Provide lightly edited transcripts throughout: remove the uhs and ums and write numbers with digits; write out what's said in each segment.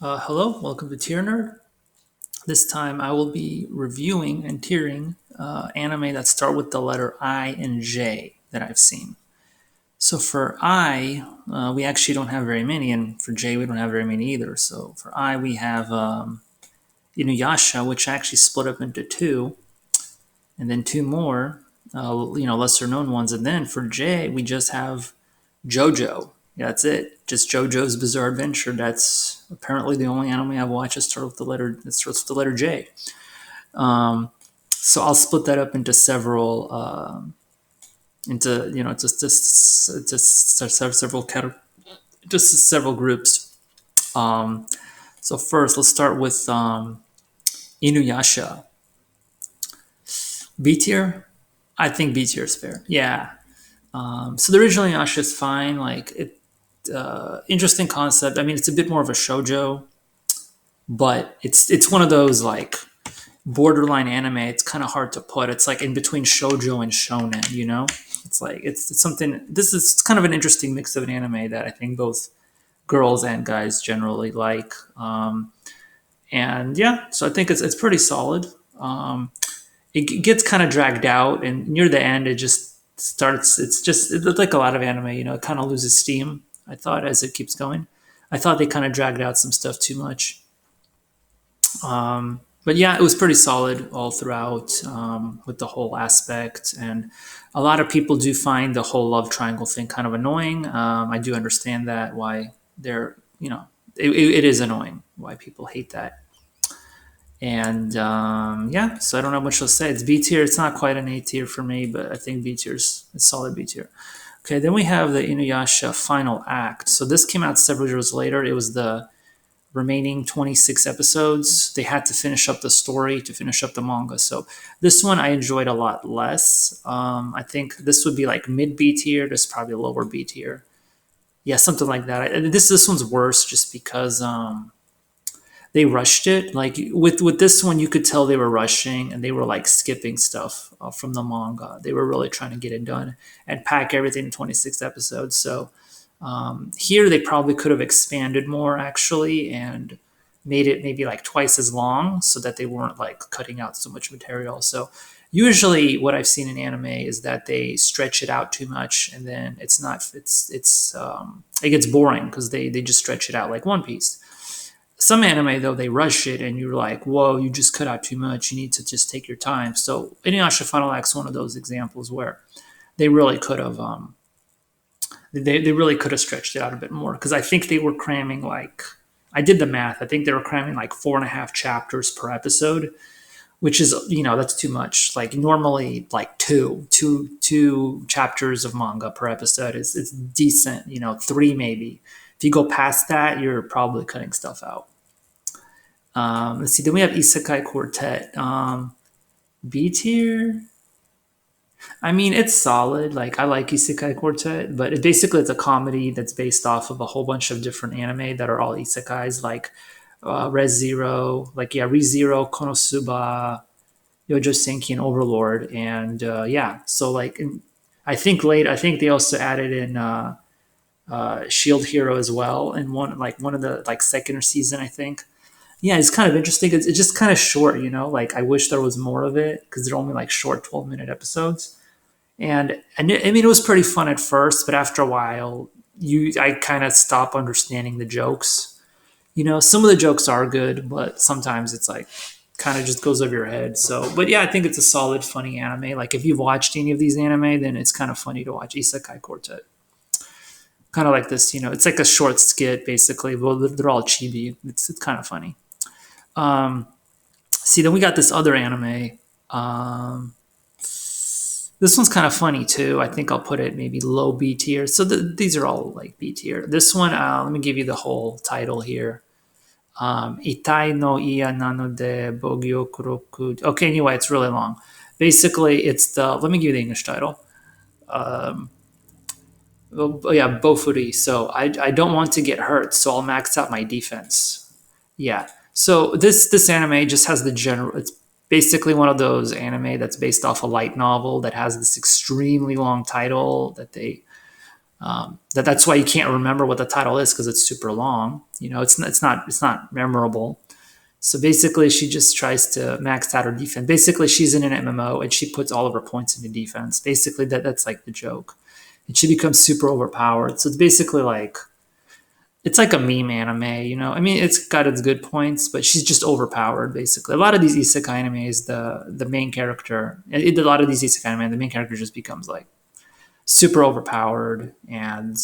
Hello, welcome to Tier Nerd. This time I will be reviewing and tiering anime that start with the letter I and J that I've seen. So for I, we actually don't have very many, and for J, we don't have very many either. So for I, we have Inuyasha, which actually split up into two, and then two more, lesser known ones. And then for J, we just have JOJO. Yeah, that's it. Just JoJo's Bizarre Adventure. That's apparently the only anime I've watched that starts with the letter J. So I'll split that up into several, just several groups. So first, let's start with Inuyasha. B tier. I think B tier is fair. Yeah. So the original Inuyasha is fine. Like it, interesting concept. I mean, it's a bit more of a shojo, but it's one of those like borderline anime. It's kind of hard to put. It's like in between shojo and shonen. It's like it's something. This is kind of an interesting mix of an anime that I think both girls and guys generally like. And yeah, so I think it's pretty solid. It gets kind of dragged out, and near the end, it just starts. It's like a lot of anime. It kind of loses steam. I thought as it keeps going. I thought they kind of dragged out some stuff too much. But yeah, it was pretty solid all throughout with the whole aspect. And a lot of people do find the whole love triangle thing kind of annoying. I do understand that why it is annoying why people hate that. And yeah, so I don't know much to say. It's B tier. It's not quite an A tier for me, but I think B tier's a solid B tier. Okay, then we have the Inuyasha Final Act. So this came out several years later. It was the remaining 26 episodes. They had to finish up the story to finish up the manga. So this one I enjoyed a lot less. I think this would be like mid B tier. This is probably lower B tier. Yeah, something like that. This one's worse just because they rushed it. Like with this one, you could tell they were rushing and they were like skipping stuff from the manga. They were really trying to get it done and pack everything in 26 episodes. So here they probably could have expanded more actually and made it maybe like twice as long so that they weren't like cutting out so much material. So usually what I've seen in anime is that they stretch it out too much and then it gets boring because they just stretch it out like One Piece. Some anime though they rush it and you're like, whoa, you just cut out too much, you need to just take your time. So Inuyasha Final Act is one of those examples where they really could have they really could have stretched it out a bit more because I think they were cramming like I did the math. I think they were cramming like 4.5 chapters per episode, which is that's too much. Like normally like two chapters of manga per episode is decent. Three maybe. If you go past that, you're probably cutting stuff out. Let's see. Then we have Isekai Quartet. B tier. I mean, it's solid. Like I like Isekai Quartet, but it's a comedy that's based off of a whole bunch of different anime that are all isekais, like Res Zero, like yeah, ReZero, Konosuba, Yojo Senki, and Overlord, and yeah. So like, I think they also added in Shield Hero as well, and one of the like second season, I think. Yeah, it's kind of interesting. It's just kind of short, Like I wish there was more of it because they're only like short 12-minute episodes. And I mean, it was pretty fun at first, but after a while, I kind of stop understanding the jokes. Some of the jokes are good, but sometimes it's like kind of just goes over your head. So, but yeah, I think it's a solid, funny anime. Like if you've watched any of these anime, then it's kind of funny to watch Isekai Quartet. Kind of like this, it's like a short skit basically. Well, they're all chibi. It's kind of funny. See, then we got this other anime. This one's kind of funny too. I think I'll put it maybe low B tier. So these are all like B tier. This one, let me give you the whole title here. Itai no iya nanode bogyo kuroku. Okay, anyway, it's really long. Basically, let me give you the English title. Yeah, Bofuri. So I don't want to get hurt, so I'll max out my defense. Yeah. So this anime just has the general. It's basically one of those anime that's based off a light novel that has this extremely long title that they That's why you can't remember what the title is, because it's super long. It's not memorable. So basically, she just tries to max out her defense. Basically, she's in an MMO and she puts all of her points into defense. Basically, that's like the joke, and she becomes super overpowered. So it's basically like it's like a meme anime, I mean, it's got its good points, but she's just overpowered. Basically, a lot of these isekai animes, the main character, a lot of these isekai anime, the main character just becomes like super overpowered. And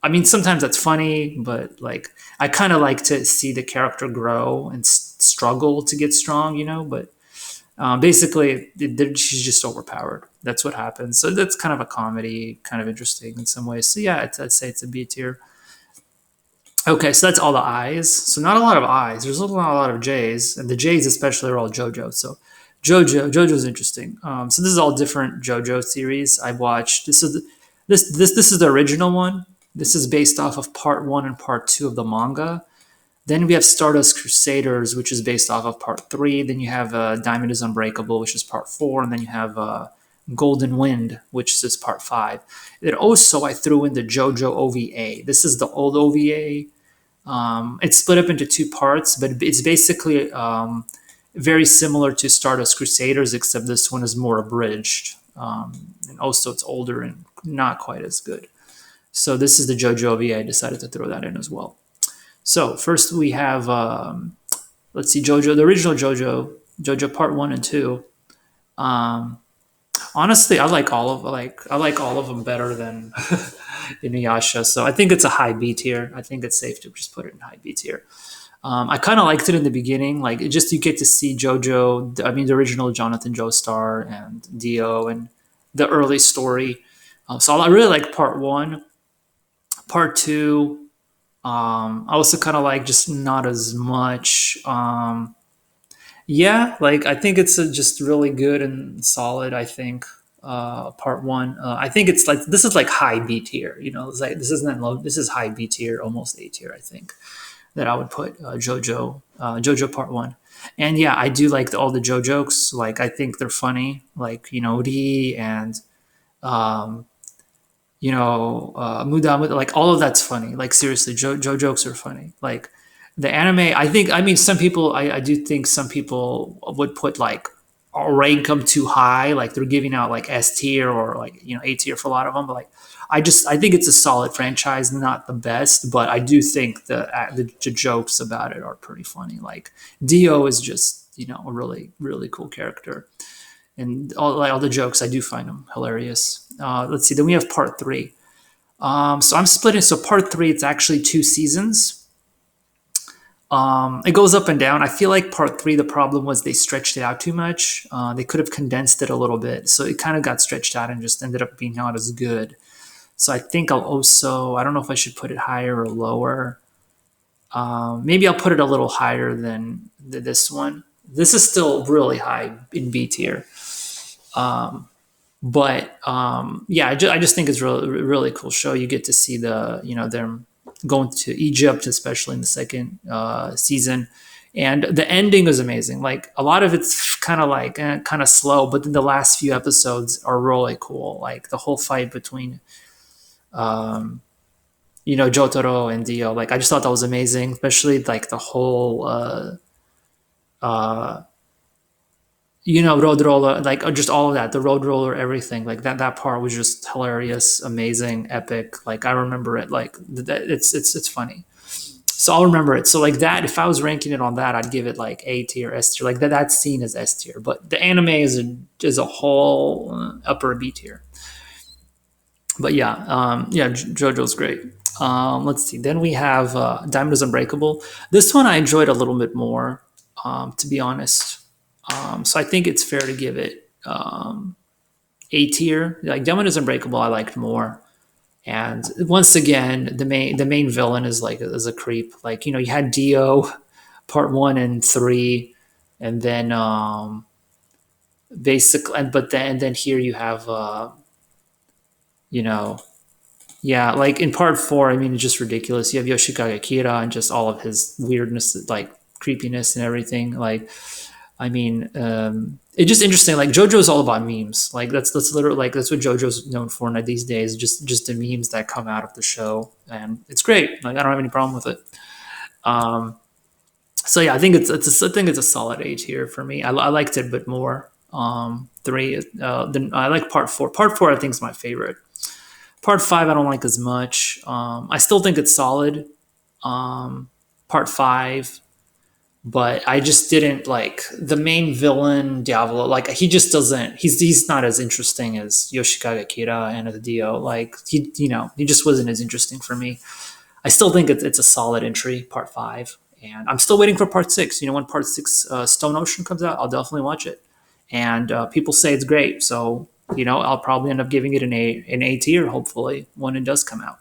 I mean, sometimes that's funny, but like I kind of like to see the character grow and struggle to get strong, but basically she's just overpowered. That's what happens. So that's kind of a comedy, kind of interesting in some ways. So yeah, I'd say it's a B tier. Okay, so that's all the I's. So not a lot of I's. There's not a lot of J's, and the J's especially are all JoJo. So JoJo's interesting. So this is all different JoJo series I watched. This is the original one. This is based off of part 1 and part 2 of the manga. Then we have Stardust Crusaders, which is based off of part 3. Then you have Diamond is Unbreakable, which is part 4, and then you have Golden Wind, which is part 5. Then also I threw in the JoJo OVA. This is the old OVA. It's split up into 2 parts, but it's basically very similar to Stardust Crusaders, except this one is more abridged. And also it's older and not quite as good. So this is the JoJo OVA. I decided to throw that in as well. So first we have, let's see, JoJo, the original JoJo part 1 and 2. Honestly, I like all of them better than Inuyasha. So I think it's a high B tier. I think it's safe to just put it in high B tier. I kind of liked it in the beginning. Like, you get to see JoJo. I mean, the original Jonathan Joestar and Dio and the early story. So I really like part 1. Part 2, I also kind of like, just not as much. Yeah, like I think it's just really good and solid. I think part 1. I think it's like this is like high B tier. It's like this isn't low. This is high B tier, almost A tier. I think that I would put JoJo part 1. And yeah, I do like all the JoJo jokes. Like I think they're funny. Like Ri and Muda Muda, like all of that's funny. Like seriously, JoJo jokes are funny. Like the anime, I mean, some people, I do think some people would put like rank them too high. Like they're giving out like S tier or like, A tier for a lot of them. But like, I think it's a solid franchise, not the best, but I do think the jokes about it are pretty funny. Like Dio is just, a really, really cool character. And all the jokes, I do find them hilarious. Let's see, then we have part 3. So I'm splitting. So part 3, it's actually 2 seasons. It goes up and down. I feel like part 3, the problem was they stretched it out too much. They could have condensed it a little bit. So it kind of got stretched out and just ended up being not as good. So I think I don't know if I should put it higher or lower. Maybe I'll put it a little higher than this one. This is still really high in B tier. But yeah, I just think it's really, really cool show. You get to see them going to Egypt, especially in the second season. And the ending is amazing. Like a lot of it's kind of slow, but then the last few episodes are really cool. Like the whole fight between, Jotaro and Dio. Like I just thought that was amazing, especially like the whole, road roller, like just all of that, the road roller, everything like that part was just hilarious, amazing, epic. Like I remember it. Like it's funny. So I'll remember it. So like that, if I was ranking it on that, I'd give it like A tier, S tier. Like that scene is S tier, but the anime is a whole upper B tier. But yeah, JoJo's great. Let's see. Then we have Diamond is Unbreakable. This one I enjoyed a little bit more, to be honest. So I think it's fair to give it A tier. Like Diamond is Unbreakable, I liked more. And once again, the main villain is a creep. Like you had Dio, part 1 and 3, and then basically, but then here you have yeah, like in part 4, I mean, it's just ridiculous. You have Yoshikage Kira and just all of his weirdness, like creepiness and everything. Like I mean, it's just interesting. Like JoJo's all about memes. Like that's literally like that's what JoJo's known for now these days. Just the memes that come out of the show, and it's great. Like I don't have any problem with it. Um, so yeah, I think I think it's a solid A tier for me. I liked it a bit more. Three, then I like part four. Part four I think is my favorite. Part five I don't like as much. I still think it's solid. Part five, but I just didn't like the main villain Diavolo. Like he just doesn't. He's not as interesting as Yoshikage Kira and the Dio. Like he just wasn't as interesting for me. I still think it's a solid entry, part five, and I'm still waiting for part six. When part six, Stone Ocean comes out, I'll definitely watch it. And people say it's great, so I'll probably end up giving it an A tier, hopefully, when it does come out.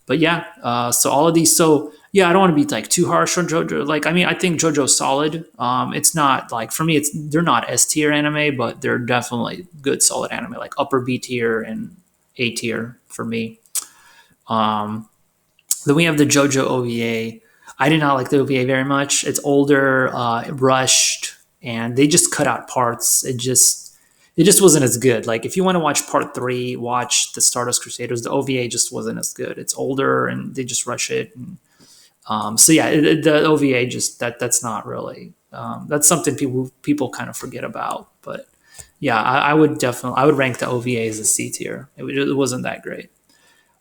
But yeah, so all of these, so yeah, I don't want to be like too harsh on JoJo. Like, I mean, I think JoJo's solid. It's not like for me, they're not S tier anime, but they're definitely good, solid anime, like upper B tier and A tier for me. Um, then we have the JoJo OVA. I did not like the OVA very much. It's older, rushed, and they just cut out parts. It just wasn't as good. Like if you want to watch part three, watch the Stardust Crusaders. The OVA just wasn't as good. It's older, and they just rush it. And, so yeah, the OVA just that's not really that's something people kind of forget about. But yeah, I would rank the OVA as a C tier. It wasn't that great.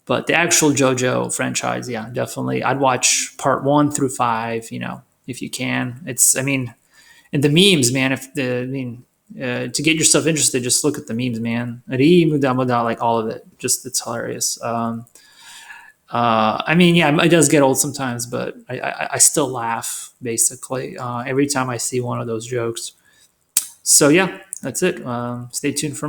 But the actual JoJo franchise, yeah, definitely. I'd watch part one through five, if you can. I mean, and the memes, man. To get yourself interested, just look at the memes, man. Muda Muda, like all of it. Just, it's hilarious. I mean, yeah, it does get old sometimes, but I still laugh, basically, every time I see one of those jokes. So, yeah, that's it. Stay tuned for